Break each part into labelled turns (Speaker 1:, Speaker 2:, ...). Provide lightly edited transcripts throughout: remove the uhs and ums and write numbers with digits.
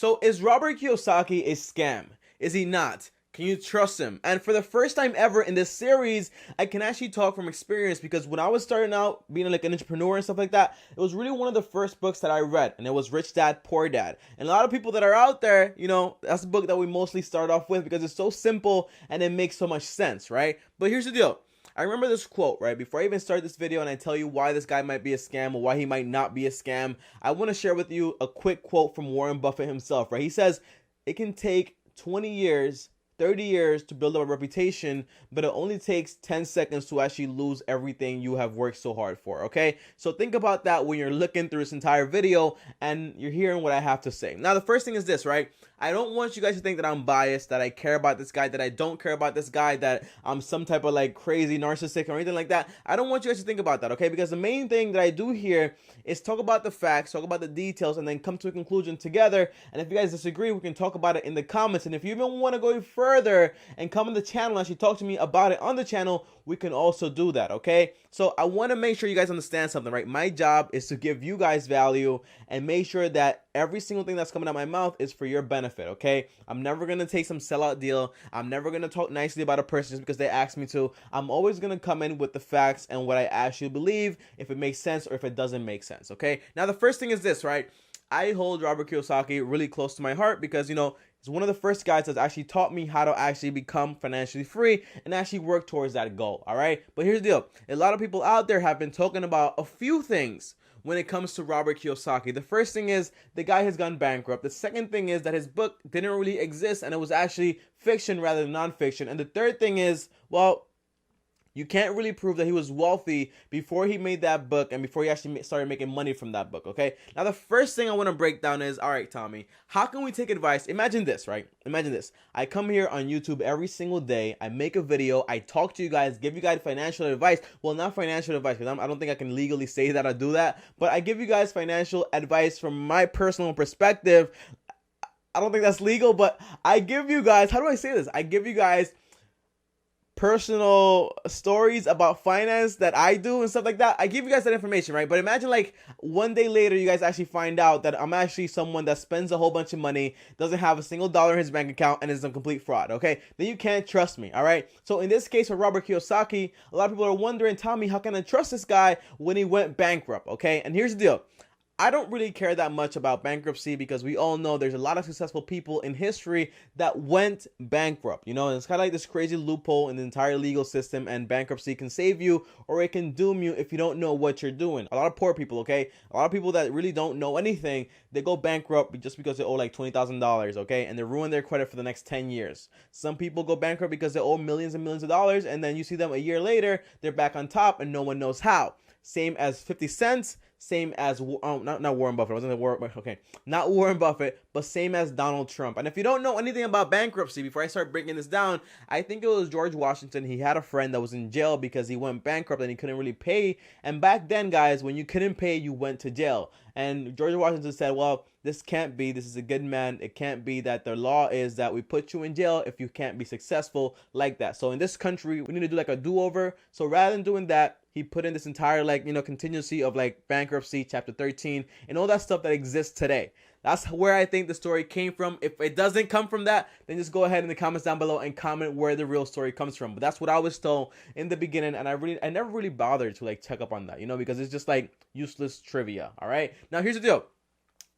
Speaker 1: So is Robert Kiyosaki a scam? Is he not? Can you trust him? And for the first time ever in this series, I can actually talk from experience, because when I was starting out being like an entrepreneur and stuff like that, it was really one of the first books that I read, and it was Rich Dad, Poor Dad. And a lot of people that are out there, that's the book that we mostly start off with because it's so simple and it makes so much sense, right? But here's the deal. I remember this quote, right? Before I even start this video and I tell you why this guy might be a scam or why he might not be a scam, I want to share with you a quick quote from Warren Buffett himself, right? He says, it can take 20 years 30 years to build up a reputation, but it only takes 10 seconds to actually lose everything you have worked so hard for, okay? So think about that when you're looking through this entire video and you're hearing what I have to say. Now, the first thing is this, right? I don't want you guys to think that I'm biased, that I care about this guy, that I don't care about this guy, that I'm some type of like crazy narcissistic or anything like that. I don't want you guys to think about that, okay? Because the main thing that I do here is talk about the facts, talk about the details, and then come to a conclusion together. And if you guys disagree, we can talk about it in the comments. And if you even want to go further and come on the channel and actually talk to me about it on the channel, we can also do that, okay? So I want to make sure you guys understand something, right? My job is to give you guys value and make sure that every single thing that's coming out of my mouth is for your benefit, okay? I'm never going to take some sellout deal. I'm never going to talk nicely about a person just because they asked me to. I'm always going to come in with the facts and what I actually believe, if it makes sense or if it doesn't make sense, okay? Now, the first thing is this, right? I hold Robert Kiyosaki really close to my heart because, he's one of the first guys that's actually taught me how to actually become financially free and actually work towards that goal, all right? But here's the deal. A lot of people out there have been talking about a few things when it comes to Robert Kiyosaki. The first thing is the guy has gone bankrupt. The second thing is that his book didn't really exist and it was actually fiction rather than nonfiction. And the third thing is, well, you can't really prove that he was wealthy before he made that book and before he actually started making money from that book, okay? Now, the first thing I want to break down is, all right, Tommy, how can we take advice? Imagine this, right? Imagine this. I come here on YouTube every single day. I make a video. I talk to you guys, give you guys financial advice. Well, not financial advice, because I don't think I can legally say that I do that. But I give you guys financial advice from my personal perspective. I don't think that's legal, but I give you guys, how do I say this? I give you guys personal stories about finance that I do and stuff like that. I give you guys that information, right? But imagine like one day later you guys actually find out that I'm actually someone that spends a whole bunch of money, doesn't have a single dollar in his bank account, and is a complete fraud, okay? Then you can't trust me, all right? So in this case with Robert Kiyosaki, a lot of people are wondering, Tommy, how can I trust this guy when he went bankrupt, okay? And here's the deal. I don't really care that much about bankruptcy because we all know there's a lot of successful people in history that went bankrupt, and it's kind of like this crazy loophole in the entire legal system, and bankruptcy can save you or it can doom you if you don't know what you're doing. A lot of poor people, okay? A lot of people that really don't know anything, they go bankrupt just because they owe like $20,000, okay? And they ruin their credit for the next 10 years. Some people go bankrupt because they owe millions and millions of dollars, and then you see them a year later, they're back on top and no one knows how. Same as 50 cents, same as, not Warren Buffett, not Warren Buffett, but same as Donald Trump. And if you don't know anything about bankruptcy, before I start breaking this down, I think it was George Washington. He had a friend that was in jail because he went bankrupt and he couldn't really pay. And back then, guys, when you couldn't pay, you went to jail. And George Washington said, well, this can't be, this is a good man. It can't be that the law is that we put you in jail if you can't be successful like that. So in this country, we need to do like a do-over. So rather than doing that, he put in this entire contingency of like bankruptcy, chapter 13, and all that stuff that exists today. That's where I think the story came from. If it doesn't come from that, then just go ahead in the comments down below and comment where the real story comes from. But that's what I was told in the beginning, and I never really bothered to like check up on that, because it's just like useless trivia. All right. Now here's the deal.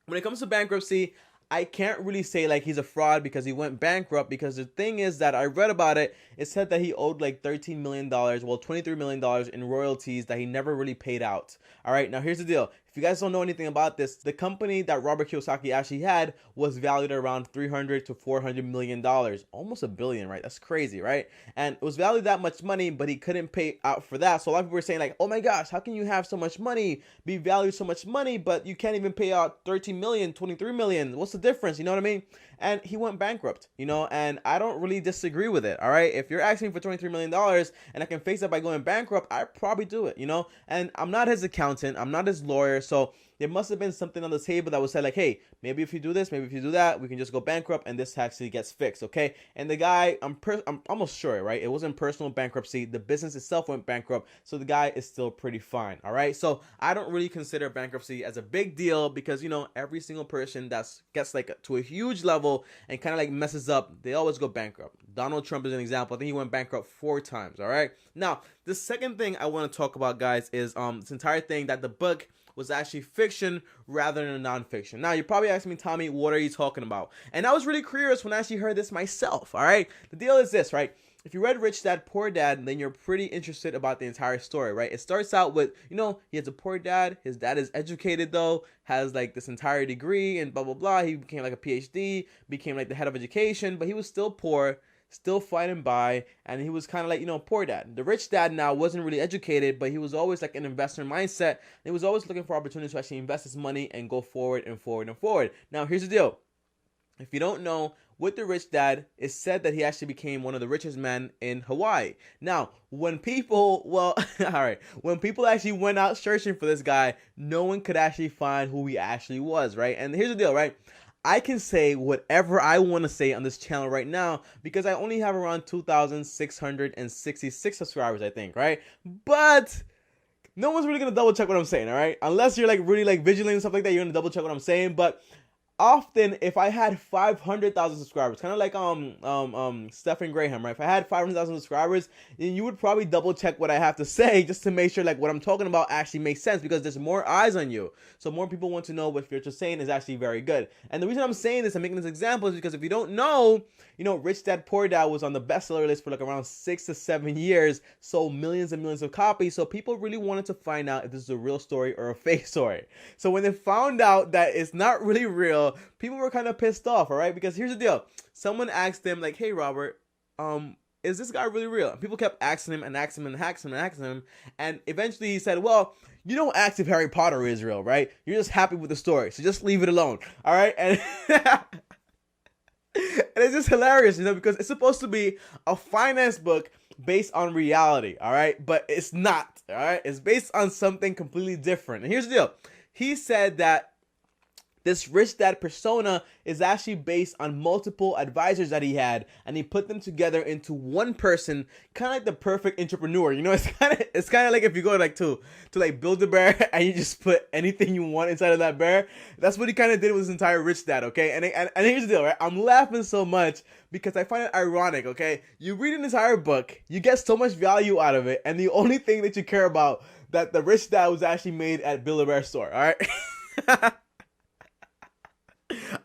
Speaker 1: When it comes to bankruptcy, I can't really say like he's a fraud because he went bankrupt, because the thing is that I read about it. It said that he owed like $13 million, well, $23 million in royalties that he never really paid out. All right. Now here's the deal. If you guys don't know anything about this, the company that Robert Kiyosaki actually had was valued around $300 to $400 million, almost $1 billion, right? That's crazy, right? And it was valued that much money, but he couldn't pay out for that. So a lot of people were saying like, oh my gosh, how can you have so much money, be valued so much money, but you can't even pay out 13 million, 23 million? What's the difference? You know what I mean? And he went bankrupt, and I don't really disagree with it. All right. If you're asking for $23 million and I can face that by going bankrupt, I probably do it, and I'm not his accountant. I'm not his lawyer. So there must have been something on the table that was said like, hey, maybe if you do this, maybe if you do that, we can just go bankrupt and this actually gets fixed, okay? And the guy, I'm almost sure, right? It wasn't personal bankruptcy. The business itself went bankrupt, so the guy is still pretty fine, all right? So I don't really consider bankruptcy as a big deal because, you know, every single person that gets like to a huge level and kind of like messes up, they always go bankrupt. Donald Trump is an example. I think he went bankrupt 4 times, all right? Now, the second thing I want to talk about, guys, is this entire thing that the book was actually fiction rather than nonfiction. Now, you're probably asking me, Tommy, what are you talking about? And I was really curious when I actually heard this myself, all right? The deal is this, right? If you read Rich Dad, Poor Dad, then you're pretty interested about the entire story, right? It starts out with, you know, he has a poor dad. His dad is educated, though, has like this entire degree and blah, blah, blah. He became like a PhD, became like the head of education, but he was still poor, still fighting by, and he was kind of like, you know, poor dad. The rich dad now wasn't really educated, but he was always like an investor mindset. And he was always looking for opportunities to actually invest his money and go forward and forward and forward. Now, here's the deal. If you don't know, with the rich dad, it's said that he actually became one of the richest men in Hawaii. Now, when people, well, all right, when people actually went out searching for this guy, no one could actually find who he actually was, right? And here's the deal, right? I can say whatever I want to say on this channel right now because I only have around 2,666 subscribers, I think, right? But no one's really going to double check what I'm saying, all right? Unless you're like really like vigilant and stuff like that, you're going to double check what I'm saying. But often, if I had 500,000 subscribers, kind of like Stephen Graham, right? If I had 500,000 subscribers, then you would probably double check what I have to say just to make sure like what I'm talking about actually makes sense because there's more eyes on you. So more people want to know what you're just saying is actually very good. And the reason I'm saying this, I'm making this example is because if you don't know, you know, Rich Dad Poor Dad was on the bestseller list for like around 6 to 7 years, sold millions and millions of copies. So people really wanted to find out if this is a real story or a fake story. So when they found out that it's not really real, people were kind of pissed off, all right? Because here's the deal. Someone asked them, like, hey, Robert, is this guy really real? And people kept asking him and asking him and asking him and asking him. And eventually he said, well, you don't ask if Harry Potter is real, right? You're just happy with the story. So just leave it alone, all right? And and it's just hilarious, you know, because it's supposed to be a finance book based on reality, all right? But it's not, all right? It's based on something completely different. And here's the deal. He said that this rich dad persona is actually based on multiple advisors that he had, and he put them together into one person, kind of like the perfect entrepreneur. You know, it's kind of like if you go like to like Build-A-Bear and you just put anything you want inside of that bear. That's what he kind of did with his entire rich dad. Okay, and here's the deal, right? I'm laughing so much because I find it ironic. Okay, you read an entire book, you get so much value out of it, and the only thing that you care about that the rich dad was actually made at Build-A-Bear store. All right.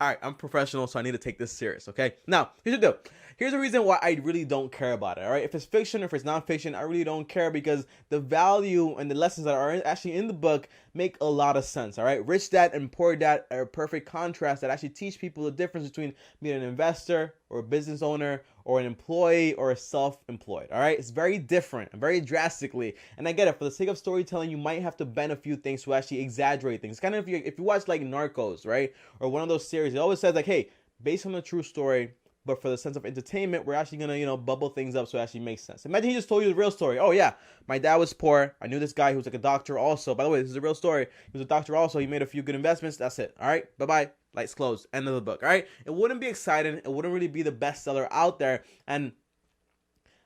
Speaker 1: All right, I'm professional, so I need to take this serious, okay? Now, here's the deal. Here's the reason why I really don't care about it, all right? If it's fiction or if it's non-fiction, I really don't care because the value and the lessons that are actually in the book make a lot of sense, all right? Rich Dad and Poor Dad are a perfect contrast that actually teach people the difference between being an investor or a business owner or an employee or a self-employed, all right? It's very different, very drastically. And I get it. For the sake of storytelling, you might have to bend a few things to actually exaggerate things. Kind of if you watch like Narcos, right? Or one of those series, it always says like, hey, based on a true story, but for the sense of entertainment, we're actually gonna, you know, bubble things up so it actually makes sense. Imagine he just told you the real story. Oh yeah, my dad was poor. I knew this guy who was like a doctor also. By the way, this is a real story. He was a doctor also. He made a few good investments. That's it. All right, bye-bye. Lights closed. End of the book. All right. It wouldn't be exciting. It wouldn't really be the bestseller out there. And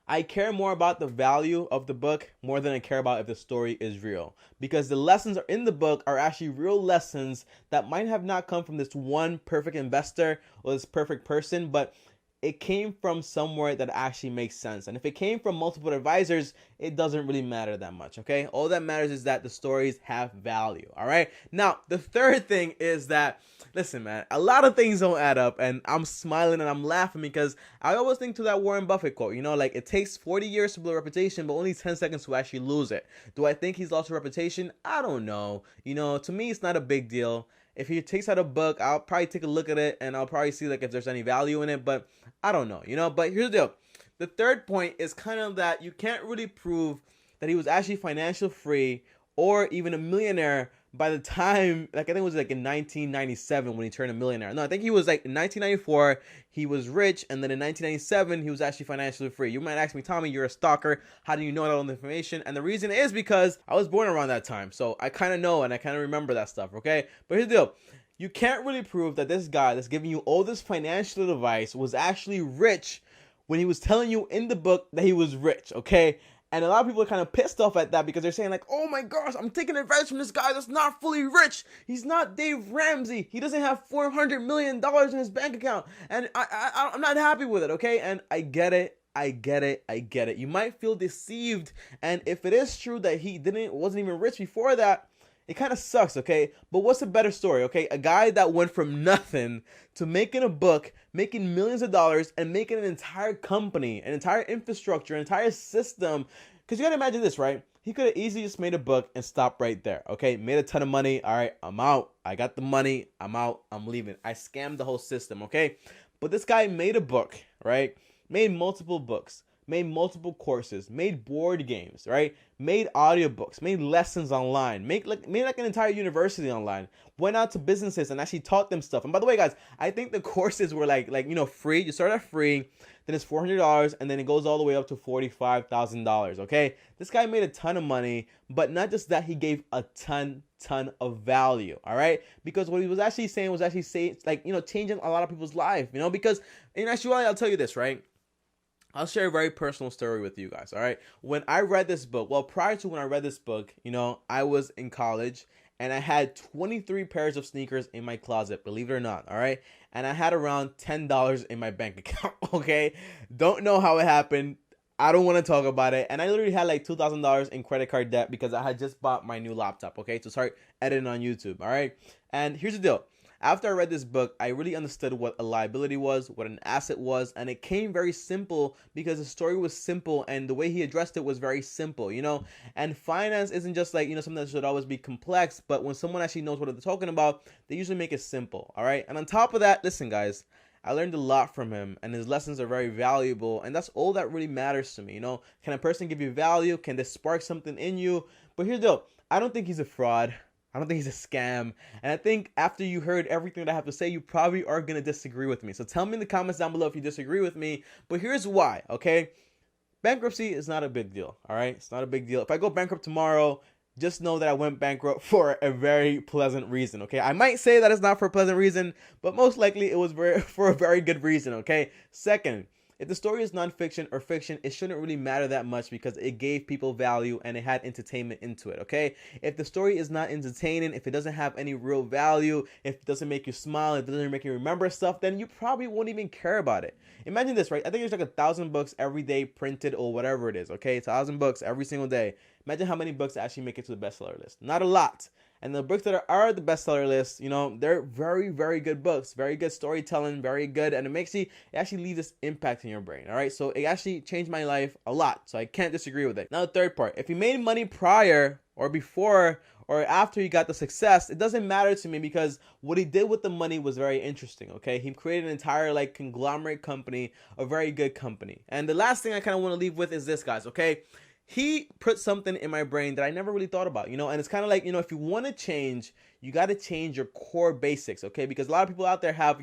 Speaker 1: I care more about the value of the book more than I care about if the story is real. Because the lessons are in the book are actually real lessons that might have not come from this one perfect investor or this perfect person, but it came from somewhere that actually makes sense. And if it came from multiple advisors, it doesn't really matter that much, okay? All that matters is that the stories have value, all right? Now, the third thing is that, listen, man, a lot of things don't add up, and I'm smiling and I'm laughing because I always think to that Warren Buffett quote, you know, like it takes 40 years to build a reputation, but only 10 seconds to actually lose it. Do I think he's lost a reputation? I don't know. You know, to me, it's not a big deal. If he takes out a book, I'll probably take a look at it and I'll probably see like if there's any value in it, but I don't know, you know. But here's the deal. The third point is kind of that you can't really prove that he was actually financial free or even a millionaire by the time, like, I think it was like in 1997 when he turned a millionaire. No, I think he was like in 1994, he was rich, and then in 1997, he was actually financially free. You might ask me, Tommy, you're a stalker. How do you know all the information? And the reason is because I was born around that time. So I kind of know and I kind of remember that stuff, okay? But here's the deal. You can't really prove that this guy that's giving you all this financial advice was actually rich when he was telling you in the book that he was rich, okay? And a lot of people are kind of pissed off at that because they're saying like, oh my gosh, I'm taking advice from this guy that's not fully rich. He's not Dave Ramsey. He doesn't have $400 million in his bank account. And I'm not happy with it, okay? And I get it. I get it. You might feel deceived. And if it is true that he wasn't even rich before that, it kind of sucks, okay? But what's a better story, okay? A guy that went from nothing to making a book, making millions of dollars, and making an entire company, an entire infrastructure, an entire system. Because you gotta imagine this, right? He could have easily just made a book and stopped right there, okay? Made a ton of money. All right, I'm out. I got the money. I'm out. I'm leaving. I scammed the whole system, okay? But this guy made a book, right? Made multiple books. Made multiple courses, made board games, right? Made audiobooks, made lessons online, made like an entire university online. Went out to businesses and actually taught them stuff. And by the way, guys, I think the courses were like free. You start out free, then it's $400, and then it goes all the way up to $45,000. Okay, this guy made a ton of money, but not just that, he gave a ton of value. All right, because what he was actually saying was changing a lot of people's life. Because in actuality, I'll tell you this, right? I'll share a very personal story with you guys, all right? When I read this book, prior to when I read this book, I was in college, and I had 23 pairs of sneakers in my closet, believe it or not, all right? And I had around $10 in my bank account, okay? Don't know how it happened. I don't want to talk about it. And I literally had like $2,000 in credit card debt because I had just bought my new laptop, okay? To start editing on YouTube, all right? And here's the deal. After I read this book, I really understood what a liability was, what an asset was, and it came very simple because the story was simple and the way he addressed it was very simple, And finance isn't just like, something that should always be complex, but when someone actually knows what they're talking about, they usually make it simple, all right? And on top of that, listen, guys, I learned a lot from him, and his lessons are very valuable, and that's all that really matters to me, Can a person give you value? Can this spark something in you? But here's the deal. I don't think he's a fraud. I don't think he's a scam. And I think after you heard everything that I have to say, you probably are going to disagree with me. So tell me in the comments down below if you disagree with me. But here's why, okay? Bankruptcy is not a big deal, all right? It's not a big deal. If I go bankrupt tomorrow, just know that I went bankrupt for a very pleasant reason, okay? I might say that it's not for a pleasant reason, but most likely it was for a very good reason, okay? Second, if the story is nonfiction or fiction, it shouldn't really matter that much because it gave people value and it had entertainment into it, okay? If the story is not entertaining, if it doesn't have any real value, if it doesn't make you smile, if it doesn't make you remember stuff, then you probably won't even care about it. Imagine this, right? I think there's like 1,000 books every day printed or whatever it is, okay? 1,000 books every single day. Imagine how many books actually make it to the bestseller list. Not a lot. And the books that are the bestseller list, they're very, very good books, very good storytelling, very good. And it actually leaves this impact in your brain. All right. So it actually changed my life a lot. So I can't disagree with it. Now, the third part, if he made money prior or before or after he got the success, it doesn't matter to me because what he did with the money was very interesting. Okay. He created an entire conglomerate company, a very good company. And the last thing I kind of want to leave with is this, guys. Okay. He put something in my brain that I never really thought about, and it's kind of like, if you want to change, you got to change your core basics, okay? Because a lot of people out there have,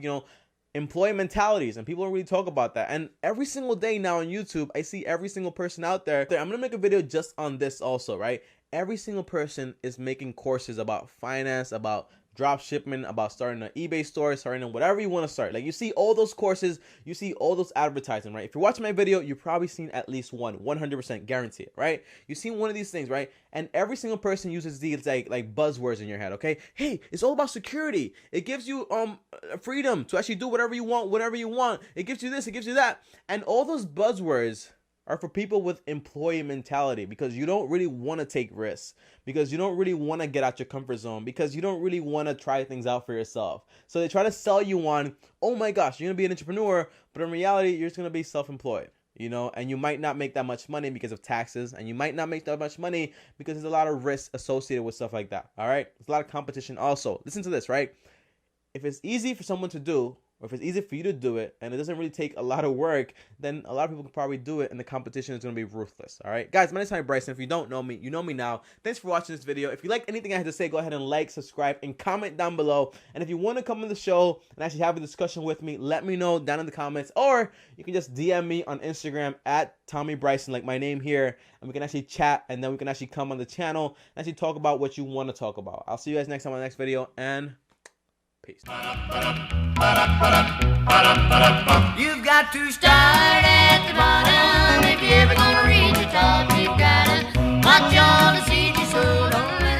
Speaker 1: employee mentalities, and people don't really talk about that. And every single day now on YouTube, I see every single person out there. I'm going to make a video just on this also, right? Every single person is making courses about finance, about drop shipment, about starting an eBay store, starting whatever you want to start. Like, you see all those courses, you see all those advertising, right? If you're watching my video, you've probably seen at least one, 100% guarantee it, right? You've seen one of these things, right? And every single person uses these like buzzwords in your head, okay? Hey, it's all about security. It gives you freedom to actually do whatever you want, whenever you want. It gives you this, it gives you that. And all those buzzwords are for people with employee mentality, because you don't really want to take risks, because you don't really want to get out your comfort zone, because you don't really want to try things out for yourself. So they try to sell you on, oh my gosh, you're going to be an entrepreneur, but in reality, you're just going to be self-employed, and you might not make that much money because of taxes, and you might not make that much money because there's a lot of risk associated with stuff like that, all right? There's a lot of competition also. Listen to this, right? If it's easy for someone to do, or if it's easy for you to do it and it doesn't really take a lot of work, then a lot of people can probably do it, and the competition is going to be ruthless. All right, guys, my name is TommyBryson. If you don't know me, you know me now. Thanks for watching this video. If you like anything I had to say, go ahead and like, subscribe, and comment down below. And if you want to come on the show and actually have a discussion with me, let me know down in the comments, or you can just DM me on Instagram at TommyBryson, like my name here, and we can actually chat, and then we can actually come on the channel and actually talk about what you want to talk about. I'll see you guys next time on the next video, and peace.
Speaker 2: You've got to start at the bottom if you're ever gonna reach the top. You've gotta watch all the seeds you sow. Don't